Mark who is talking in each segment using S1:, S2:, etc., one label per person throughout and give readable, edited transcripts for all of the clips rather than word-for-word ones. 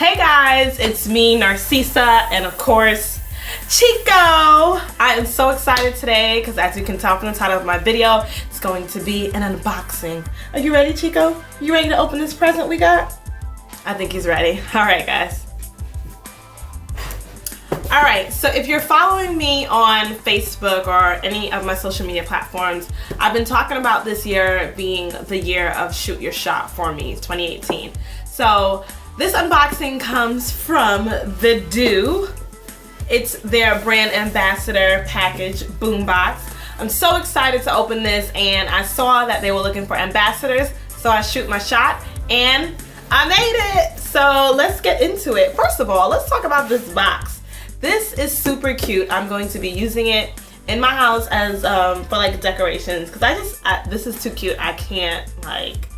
S1: Hey guys, it's me, Narcisa, and of course, Chico. I am so excited today because as you can tell from the title of my video, it's going to be an unboxing. Are you ready, Chico? You ready to open this present we got? I think he's ready. All right, guys. All right, so if you're following me on Facebook or any of my social media platforms, I've been talking about this year being the year of shoot your shot for me, 2018. So this unboxing comes from The Do. It's their brand ambassador package boombox. I'm so excited to open this, and I saw that they were looking for ambassadors, so I shoot my shot and I made it. So let's get into it. First of all, let's talk about this box. This is super cute. I'm going to be using it in my house as for like decorations because this is too cute. I can't like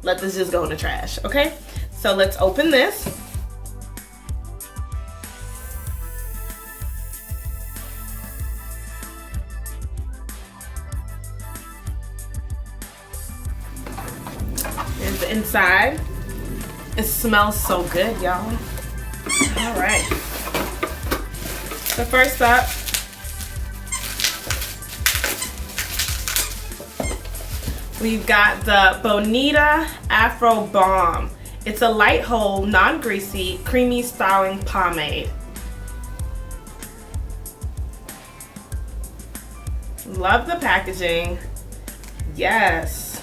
S1: let this just go in the trash. Okay, so let's open this. Here's the inside. It smells so good, y'all. All right. So first up, we've got the Bonita Afro Balm. It's a light hold, non-greasy, creamy styling pomade. Love the packaging. Yes.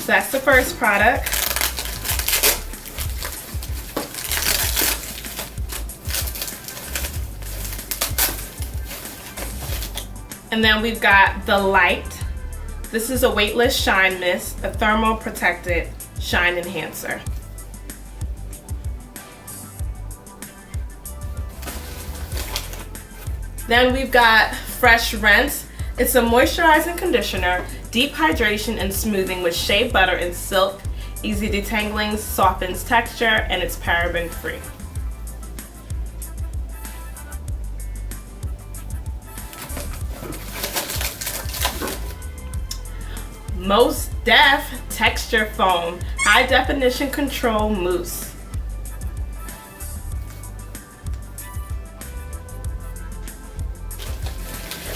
S1: So that's the first product. And then we've got the Light. This is a weightless shine mist, a thermal protected shine enhancer. Then we've got Fresh Rinse. It's a moisturizing conditioner, deep hydration and smoothing with shea butter and silk. Easy detangling, softens texture, and it's paraben free. Mos Def Texture Foam High Definition Control Mousse.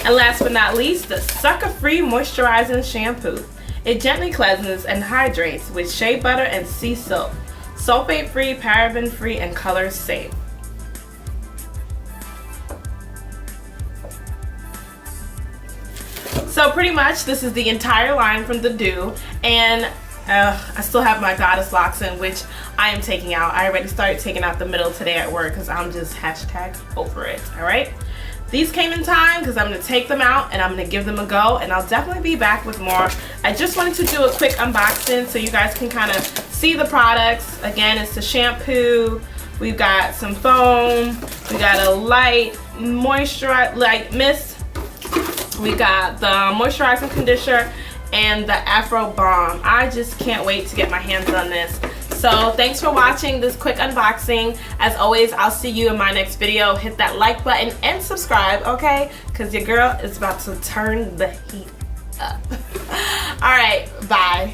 S1: And last but not least, the Sucker Free Moisturizing Shampoo. It gently cleanses and hydrates with shea butter and sea silk. Sulfate free, paraben free, and color safe. So pretty much this is the entire line from The Do, and I still have my Goddess locks in, which I am taking out. I already started taking out the middle today at work because I'm just hashtag over it, all right? These came in time because I'm going to take them out and I'm going to give them a go, and I'll definitely be back with more. I just wanted to do a quick unboxing so you guys can kind of see the products. Again, it's the shampoo, we've got some foam, we got a light mist, we got the moisturizing conditioner, and the Afro Balm. I just can't wait to get my hands on this. So thanks for watching this quick unboxing. As always, I'll see you in my next video. Hit that like button and subscribe, okay? Because your girl is about to turn the heat up. All right, bye.